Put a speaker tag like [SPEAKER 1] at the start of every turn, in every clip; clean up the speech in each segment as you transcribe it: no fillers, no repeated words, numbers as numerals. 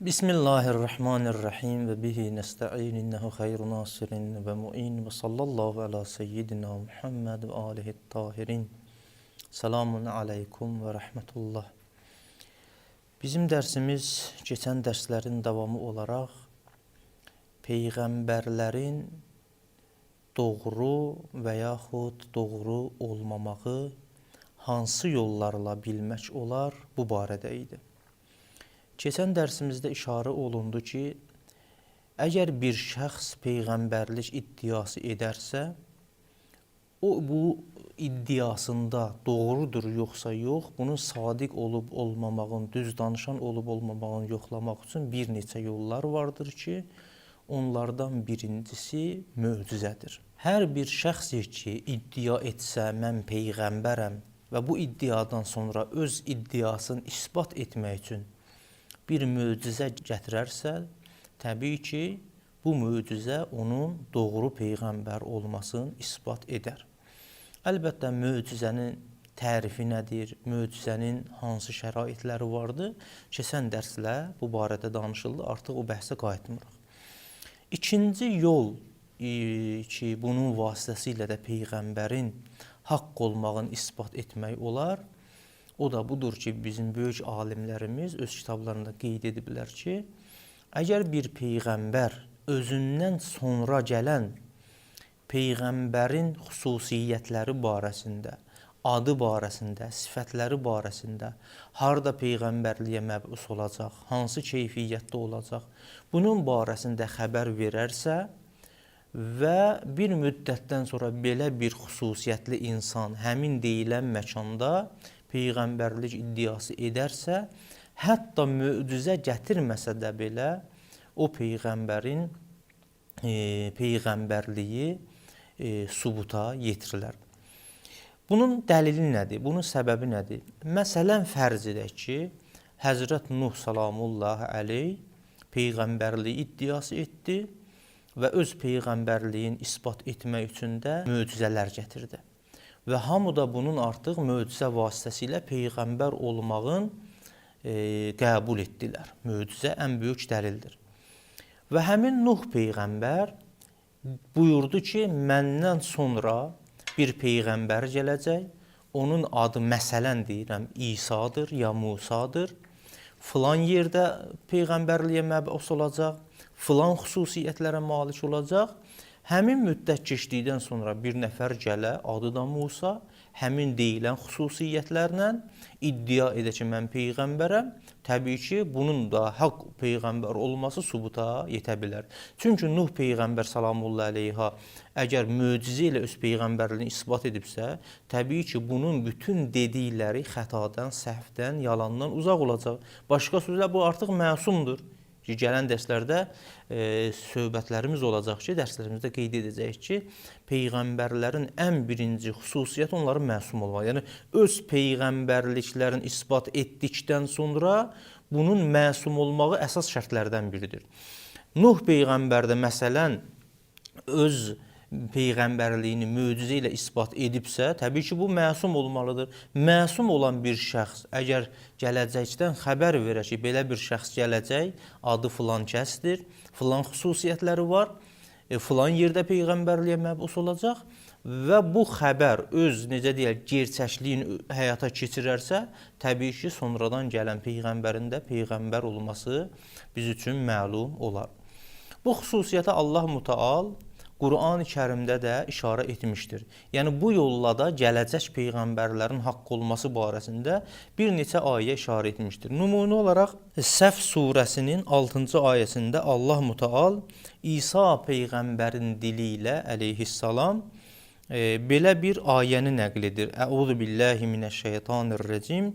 [SPEAKER 1] Bismillahirrahmanirrahim ve bihi nesta'in innehu hayru nasirin ve mu'in ve sallallahu ala seyyidina Muhammed ve alihi tahirin. Selamun aleykum ve rahmetullah. Bizim dərsimiz keçən dərslərin davamı olaraq peyğəmbərlərin doğru və yaxud doğru olmamağı hansı yollarla bilmək olar bu barədə idi. Keçən dərsimizdə işarə olundu ki, əgər bir şəxs peyğəmbərlik iddiası edərsə, o bu iddiasında doğrudur yoxsa yox, bunun sadiq olub olmamağın, düz danışan olub olmamağını yoxlamaq üçün bir neçə yollar vardır ki, onlardan birincisi möcüzədir. Hər bir şəxs ki, iddia etsə mən peyğəmbərəm və bu iddiadan sonra öz iddiasını isbat etmək üçün bir möcüzə gətirərsə, təbii ki, bu möcüzə onun doğru peyğəmbər olmasını isbat edər. Əlbəttə, möcüzənin tərifi nədir, möcüzənin hansı şəraitləri vardır, keçən dərslə bu barədə danışıldı, artıq o bəhsə qayıtmırıq. İkinci yol ki, bunun vasitəsilə də peyğəmbərin haqq olmağını isbat etmək olar, o da budur ki, bizim böyük alimlərimiz öz kitablarında qeyd ediblər ki, əgər bir peyğəmbər özündən sonra gələn peyğəmbərin xüsusiyyətləri barəsində, adı barəsində, sifətləri barəsində, harda peyğəmbərliyə məbus olacaq, hansı keyfiyyətdə olacaq, bunun barəsində xəbər verərsə və bir müddətdən sonra belə bir xüsusiyyətli insan həmin deyilən məkanda peyğəmbərlik iddiası edərsə, hətta möcüzə gətirməsə də belə o peyğəmbərin peyğəmbərliyi sübuta yetirilər. Bunun dəlili nədir? Bunun səbəbi nədir? Məsələn, fərz edək ki, Həzrət Nuh salamullahi əleyh peyğəmbərliyi iddiası etdi və öz peyğəmbərliyin isbat etmək üçün də möcüzələr gətirdi. Və hamı da bunun artıq möcüzə vasitəsilə peyğəmbər olmağın qəbul etdilər. Möcüzə ən böyük dəlildir. Və həmin Nuh peyğəmbər buyurdu ki, məndən sonra bir peyğəmbər gələcək, onun adı məsələn deyirəm, İsadır ya Musadır, filan yerdə peyğəmbərliyə məbus olacaq, filan xüsusiyyətlərə malik olacaq. Həmin müddət keçdikdən sonra bir nəfər gələ, adı da Musa, həmin deyilən xüsusiyyətlərlə iddia edə ki, mən peyğəmbərəm, təbii ki, bunun da haqq peyğəmbər olması sübuta yetə bilər. Çünki Nuh peyğəmbər salamullahi əleyha əgər möcüzə ilə öz peyğəmbərliyini isbat edibsə, təbii ki, bunun bütün dedikləri xətadan, səhvdən, yalandan uzaq olacaq. Başqa sözlə, bu artıq məsumdur. Gələn dərslərdə söhbətlərimiz olacaq ki, dərslərimizdə qeyd edəcəyik ki, peyğəmbərlərin ən birinci xüsusiyyəti onların məsum olmaq. Yəni, öz peyğəmbərliklərini isbat etdikdən sonra bunun məsum olmağı əsas şərtlərdən biridir. Nuh peyğəmbər də məsələn öz peyğəmbərliyini möcüzə ilə isbat edibsə, təbii ki, bu məsum olmalıdır. Məsum olan bir şəxs, əgər gələcəkdən xəbər verər ki, belə bir şəxs gələcək, adı filan kəsdir, filan xüsusiyyətləri var, filan yerdə peyğəmbərliyə məbus olacaq və bu xəbər öz, necə deyək, gerçəkliyin həyata keçirərsə, təbii ki, sonradan gələn peyğəmbərin də peyğəmbər olması biz üçün məlum olar. Bu xüsusiyyətə Allah Mütəal Qur'an-ı Kərimdə də işarə etmişdir. Yəni, bu yolla da gələcək peyğəmbərlərin haqq olması barəsində bir neçə ayə işarə etmişdir. Nümunə olaraq, Səf surəsinin 6-cı ayəsində Allah Mütəal İsa peyğəmbərin dili ilə əleyhissalam belə bir ayəni nəql edir. Əuzu billahi minəşşeytanirracim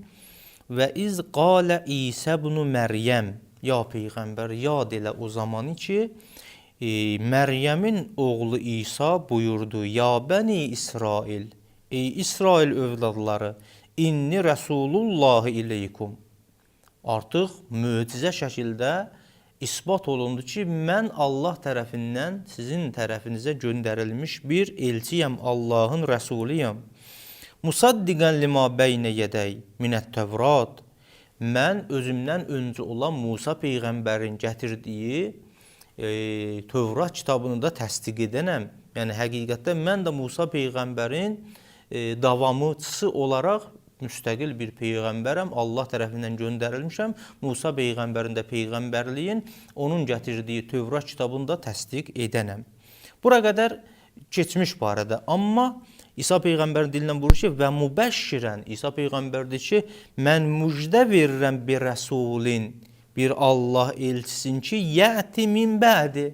[SPEAKER 1] və iz qalə İsə ibn Məryəm, ya peyğəmbər, yad elə o zamanı ki, Məryəmin oğlu İsa buyurdu, ya bəni İsrail, ey İsrail övladları, inni Rəsulullahi ileykum. Artıq möcüzə şəkildə isbat olundu ki, mən Allah tərəfindən sizin tərəfinizə göndərilmiş bir elçiyəm, Allahın rəsuluyam. Musaddiqən limə beynə yədəy minət-Tevrat mən özümdən öncə olan Musa peyğəmbərin gətirdiyi Tövrat kitabını da təsdiq edənəm. Yəni həqiqətən mən də Musa peyğəmbərin davamçısı olaraq müstəqil bir peyğəmbərəm. Allah tərəfindən göndərilmişəm. Musa peyğəmbərin də peyğəmbərliyin onun gətirdiyi Tövrat kitabını da təsdiq edənəm. Bura qədər keçmiş barədə. Amma İsa peyğəmbərin dilindən buyurur ki, və mübəşşirən, İsa peyğəmbər deyir ki, mən müjdə verirəm bir rəsulin, bir Allah elçisin ki, yəti min bədi,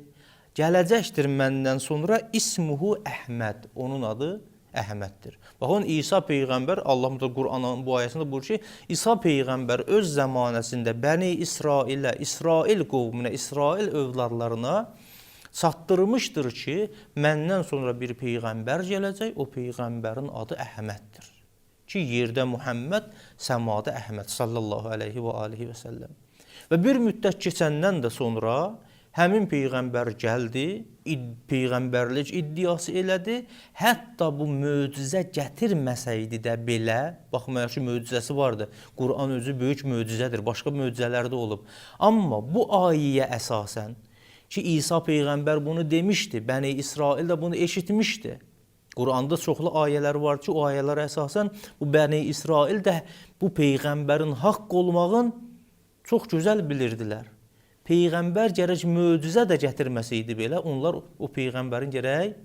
[SPEAKER 1] gələcəkdir məndən sonra ismuhu Əhməd, onun adı Əhməddir. Baxın, İsa peyğəmbər, Allah Qur'anın bu ayəsində buyurur ki, İsa peyğəmbər öz zəmanəsində Bəni İsrailə, İsrail qovmunə, İsrail övladlarına çatdırmışdır ki, məndən sonra bir peyğəmbər gələcək, o peyğəmbərin adı Əhməddir. Ki, yerdə Muhammed, səmada Əhməd sallallahu aleyhi və alihi və səlləm. Və bir müddət keçəndən də sonra həmin peyğəmbər gəldi, peyğəmbərlik iddiası elədi. Hətta bu möcüzə gətirməsəydi də belə, baxmayaq ki, möcüzəsi vardı. Qur'an özü böyük möcüzədir, başqa möcüzələr də olub. Amma bu ayəyə əsasən, ki, İsa peyğəmbər bunu demişdi, Bəni İsrail də bunu eşitmişdi. Quranda çoxlu ayələr var ki, o ayələrə əsasən bu Bəni İsrail də bu peyğəmbərin haqq olmağın çox gözəl bilirdilər. Peyğəmbər gərək möcüzə də gətirməsəydi belə, onlar o peyğəmbərin gərək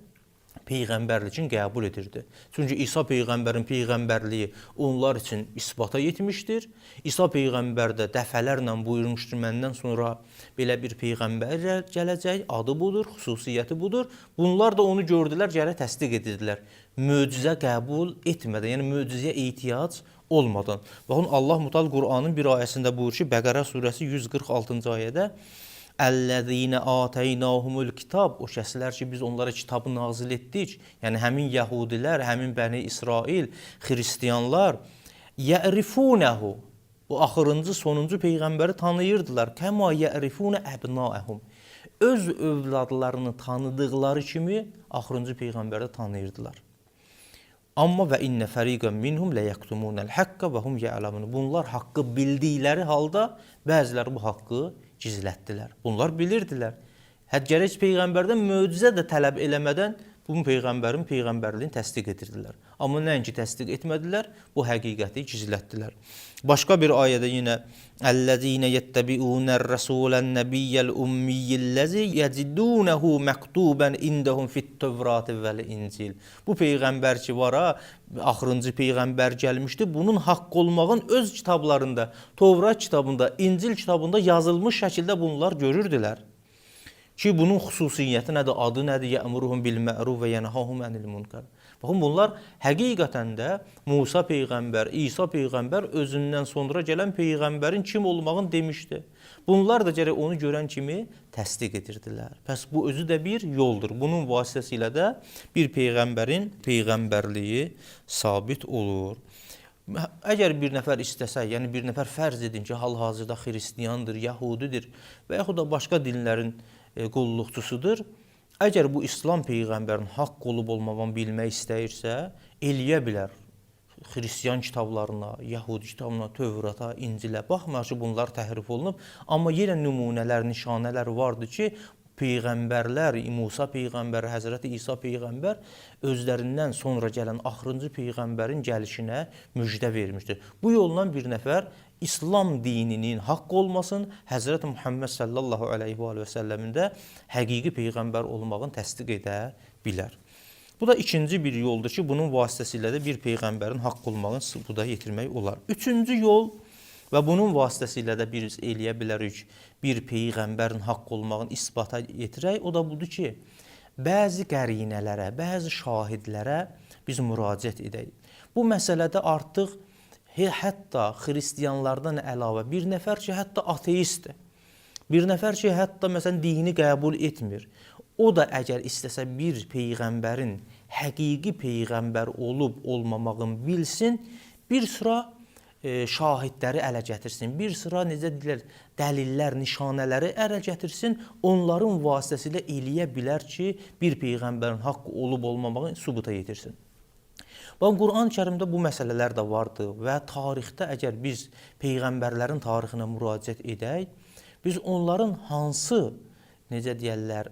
[SPEAKER 1] peyğəmbərliyin qəbul edirdi. Çünki İsa peyğəmbərin peyğəmbərliyi onlar üçün isbata yetmişdir. İsa peyğəmbər də dəfələrlə buyurmuşdur, məndən sonra belə bir peyğəmbər gələcək, adı budur, xüsusiyyəti budur. Bunlar da onu gördülər, gərək təsdiq edirdilər. Möcüzə qəbul etmədən, yəni möcüzəyə ehtiyac olmadan. Baxın, Allah Mütəal Qur'anın bir ayəsində buyurur ki, Bəqərə surəsi 146-cı ayədə Əl-ləzīnə ətəynəhumul kitab, o kəslər ki, biz onlara kitabı nazil etdik, yəni həmin yəhudilər, həmin Bəni İsrail, xristiyanlar, yərifunəhu, o axırıncı, sonuncu peyğəmbəri tanıyırdılar, kəma yərifunə əbnaəhum, öz övladlarını tanıdıqları kimi axırıncı peyğəmbəri tanıyırdılar. Amma və innə fəriqən minhum ləyəktumunəl haqqə və hum ya'lamun. Bunlar haqqı bildikləri halda bəziləri bu haqqı gizlətdilər. Bunlar bilirdilər. Gərək peyğəmbərdən möcüzə də tələb eləmədən bu peyğəmbərin peyğəmbərliyini təsdiq edirdilər. Amma nəinki təsdiq etmədilər, bu həqiqəti gizlətdilər. Başqa bir ayədə yenə Əl-ləzīnə yəttəbi'unər-rəsulən-nəbiyyəl ummiyyilləzi yəcidunəhu məktubən indəhum fit-tövrati vəl-incil. Bu peyğəmbər ki var, axırıncı peyğəmbər gəlmişdi, bunun haqq olmağın öz kitablarında, Tövrat kitabında, İncil kitabında yazılmış şəkildə bunlar görürdülər. Ki bunun xüsusiyyəti nədir, adı nədir, yə'muruhum bil-məruf və yənhahum ənil munkar. Baxın, bunlar həqiqətən də Musa peyğəmbər, İsa peyğəmbər özündən sonra gələn peyğəmbərin kim olmağını demişdi. Bunlar da gərək onu görən kimi təsdiq edirdilər. Pəs bu özü də bir yoldur. Bunun vasitəsilə də bir peyğəmbərin peyğəmbərliyi sabit olur. Əgər bir nəfər istəsə, yəni bir nəfər fərz edin ki, hal-hazırda xristiyandır, yahudidir və yaxud da başqa dinlərin qulluqçusudur. Əgər bu İslam peyğəmbərin haqq olub olmağını bilmək istəyirsə, eləyə bilər. Xristiyan kitablarına, Yahudi kitabına, Tövrata, İncilə baxmayaq ki, bunlar təhrif olunub. Amma yenə nümunələr, nişanələr vardır ki, peyğəmbərlər, Musa peyğəmbər, Həzrəti İsa peyğəmbər özlərindən sonra gələn axırıncı peyğəmbərin gəlişinə müjdə vermişdir. Bu yolla bir nəfər İslam dininin haqq olmasın, Həzrəti Muhammed sallallahu aleyhi və səlləmin də həqiqi peyğəmbər olmağını təsdiq edə bilər. Bu da ikinci bir yoldur ki, bunun vasitəsilə də bir peyğəmbərin haqq olmağını sübuta yetirmək olar. Üçüncü yol və bunun vasitəsilə də biz eləyə bilərik bir peyğəmbərin haqq olmağını isbata yetirək. O da budur ki, bəzi qərinələrə, bəzi şahidlərə biz müraciət edək. Bu məsələdə artıq hətta xristiyanlardan əlavə bir nəfər ki, hətta ateistdir. Bir nəfər ki, hətta məsələn dini qəbul etmir. O da əgər istəsə bir peyğəmbərin həqiqi peyğəmbər olub olmamağını bilsin, bir sıra şahidləri ələ gətirsin, bir sıra necə deyirlər, dəlillər, nişanələri ələ gətirsin, onların vasitəsilə eləyə bilər ki, bir peyğəmbərin haqqı olub olmamağını sübuta yetirsin. Bax, Quran-ı Kərimdə bu məsələlər də vardır və tarixdə əgər biz peyğəmbərlərin tarixinə müraciət edək, biz onların hansı, necə deyərlər,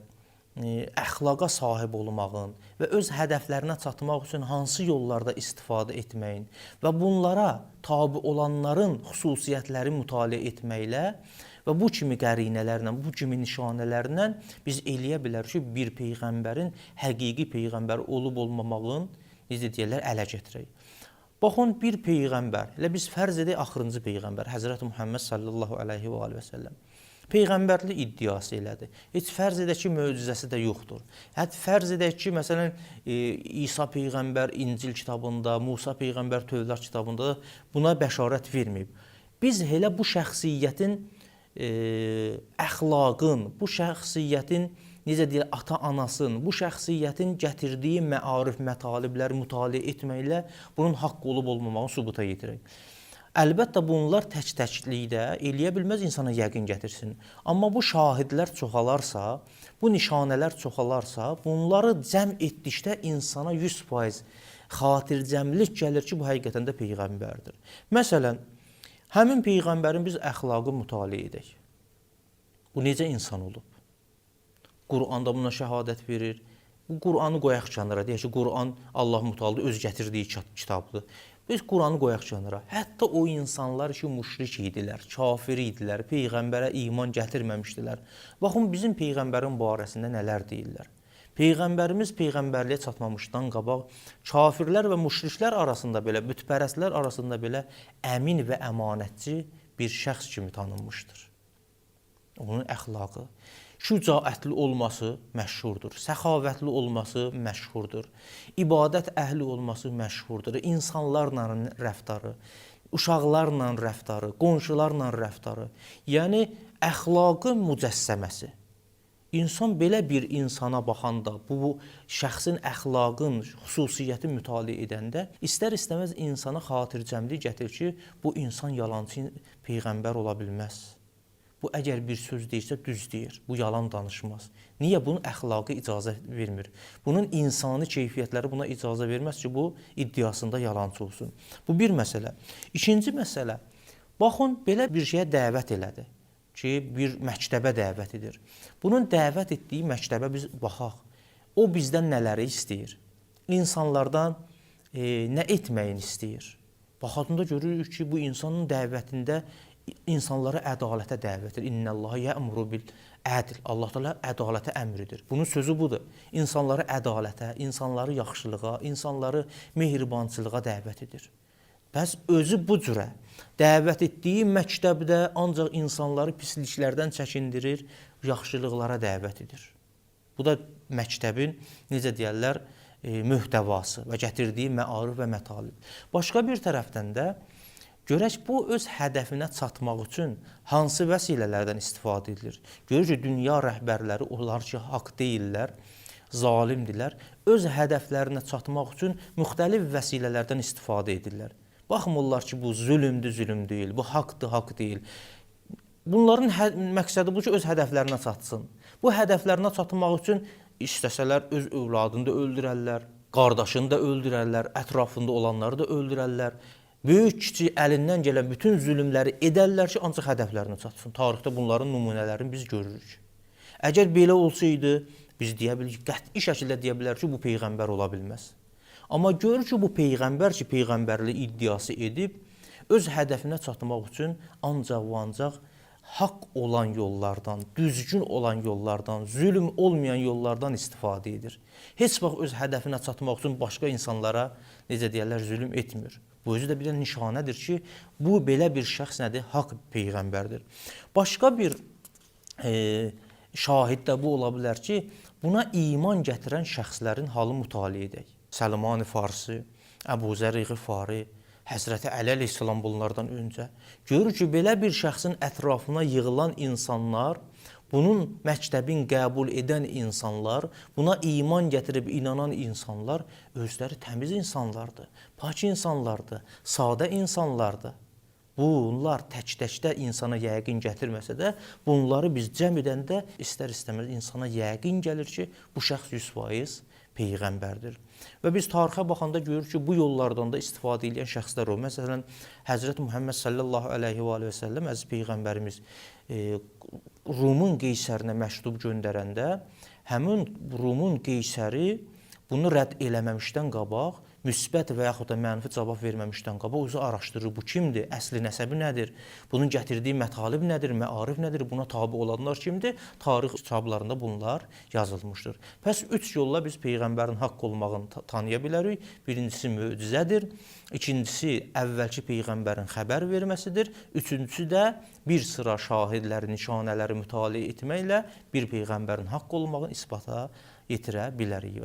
[SPEAKER 1] əxlaqa sahib olmağın və öz hədəflərinə çatmaq üçün hansı yollarda istifadə etməyin və bunlara tabi olanların xüsusiyyətləri mütaliə etməklə və bu kimi qərinələrlə, bu kimi nişanələrlə biz eləyə bilərik ki, bir peyğəmbərin həqiqi peyğəmbər olub-olmamağın, necə deyərlər, ələ gətirək. Baxın, bir peyğəmbər, elə biz fərz edək axırıncı peyğəmbər, Həzrəti Muhammed sallallahu aleyhi və aleyhi və səlləm. Peyğəmbərli iddiası elədi. Heç fərz edək ki, möcüzəsi də yoxdur. Hətta fərz edək ki, məsələn, İsa Peyğəmbər İncil kitabında, Musa Peyğəmbər Tövrat kitabında buna bəşarət verməyib. Biz elə bu şəxsiyyətin əxlaqın, bu şəxsiyyətin, necə deyək, ata-anasının, bu şəxsiyyətin gətirdiyi məarif, mətalibləri mütaliə etməklə bunun haqq olub-olmamağını sübuta yetirək. Əlbəttə, bunlar tək-təklikdə eləyə bilməz insana yəqin gətirsin. Amma bu şahidlər çoxalarsa, bu nişanələr çoxalarsa, bunları cəm etdikdə insana 100% xatircəmlik gəlir ki, bu həqiqətən də Peyğəmbərdir. Məsələn, həmin Peyğəmbərin biz əxlaqı mütaliə edək. Bu necə insan olub? Quranda buna şəhadət verir. Bu Quranı qoyaq kənara, deyək ki, Quran Allah mütalidə öz gətirdiyi kitabdır. Biz Quranı qoyaq kənara. Hətta o insanlar ki, müşrik idilər, kafir idilər, Peyğəmbərə iman gətirməmişdilər. Baxın, bizim Peyğəmbərin barəsində nələr deyirlər. Peyğəmbərimiz Peyğəmbərliyə çatmamışdan qabaq kafirlər və müşriklər arasında belə, bütpərəstlər arasında belə əmin və əmanətçi bir şəxs kimi tanınmışdır. Onun əxlaqı, şücaətli olması məşhurdur, səxavətli olması məşhurdur, ibadət əhli olması məşhurdur, insanlarla rəftarı, uşaqlarla rəftarı, qonşularla rəftarı, yəni əxlaqın mücəssəməsi. İnsan belə bir insana baxanda, bu şəxsin əxlaqın xüsusiyyəti mütaliə edəndə istər-istəməz insana xatircəmlik gətirir ki, bu insan yalancı peyğəmbər ola bilməz. Bu, əgər bir söz deyirsə, düz deyir. Bu, yalan danışmaz. Niyə? Bunun əxlaqı icazə vermir. Bunun insani keyfiyyətləri buna icazə verməz ki, bu iddiasında yalancı olsun. Bu bir məsələ. İkinci məsələ, baxın, belə bir şeyə dəvət elədi ki, bir məktəbə dəvət edir. Bunun dəvət etdiyi məktəbə biz baxaq. O bizdən nələri istəyir? İnsanlardan nə etməyini istəyir? Baxadında görürük ki, bu insanın dəvətində insanları ədalətə dəvət edir. İnnəllaha yəmuru bil ədl. Allah Teala ədalətə əmr edir. Bunun sözü budur. İnsanları ədalətə, insanları yaxşılığa, insanları mehribançılığa dəvət edir. Bəs özü bu cürə dəvət etdiyi məktəbdə ancaq insanları pisliklərdən çəkindirir, yaxşılıqlara dəvət edir. Bu da məktəbin, necə deyərlər, mühtəvası və gətirdiyi məarif və mətalib. Başqa bir tərəfdən də görək, bu öz hədəfinə çatmaq üçün hansı vəsilələrdən istifadə edilir? Görək ki, dünya rəhbərləri onlar ki, haqq deyirlər, zalimdirlər, öz hədəflərinə çatmaq üçün müxtəlif vəsilələrdən istifadə edirlər. Baxmırlar ki, bu zülmdür, zülm deyil, bu haqdır, haqq deyil. Bunların məqsədi bu ki, öz hədəflərinə çatsın. Bu hədəflərinə çatmaq üçün istəsələr öz övladını da öldürərlər, qardaşını da öldürərlər, ətrafında olanları da öldürərlər. Böyük-kiçik əlindən gələn bütün zülmləri edərlər ki, ancaq hədəflərinə çatsın. Tarixdə bunların nümunələrini biz görürük. Əgər belə olsaydı, biz deyə bilirik, qəti şəkildə deyə bilərik ki, bu peyğəmbər ola bilməz. Amma görür ki, bu peyğəmbər ki, peyğəmbərli iddiası edib, öz hədəfinə çatmaq üçün ancaq və ancaq haqq olan yollardan, düzgün olan yollardan, zülm olmayan yollardan istifadə edir. Heç vaxt öz hədəfinə çatmaq üçün başqa insanlara, necə deyərlər, zülm etmir. Bu özü də bir nişanədir ki, bu belə bir şəxs nədir? Haqq peyğəmbərdir. Başqa bir şahid də bu ola bilər ki, buna iman gətirən şəxslərin halı mütaliə edək. Səlman-ı Farsi, Əbu Zər Ğifari, Həzrəti Əli əleyhissalam bunlardan öncə. Görür ki, belə bir şəxsin ətrafına yığılan insanlar, bunun məktəbin qəbul edən insanlar, buna iman gətirib inanan insanlar özləri təmiz insanlardır, pak insanlardır, sadə insanlardır. Bunlar tək-təkdə insana yəqin gətirməsə də, bunları biz cəm edəndə istər-istəməz insana yəqin gəlir ki, bu şəxs 100% peyğəmbərdir. Və biz tarixə baxanda görürük ki, bu yollardan da istifadə edən şəxslər o. Məsələn, Həzrət Muhammed sallallahu əleyhi və səlləm əziz peyğəmbərimiz Rumun qeysərinə məktub göndərəndə həmin Rumun qeysəri bunu rədd eləməmişdən qabaq, müsbət və yaxud da mənfi cavab verməmişdən qabaq özü araşdırır. Bu kimdir? Əsli nəsəbi nədir? Bunun gətirdiyi mətalib nədir? Məarif nədir? Buna tabi olanlar kimdir? Tarix kitablarında bunlar yazılmışdır. Pəs üç yolla biz Peyğəmbərin haqq olmağını tanıya bilərik. Birincisi möcüzədir. İkincisi əvvəlki Peyğəmbərin xəbər verməsidir. Üçüncüsü də bir sıra şahidləri, nişanələri mütaliə etməklə bir Peyğəmbərin haqq olmağını isbata yetirə bilərik.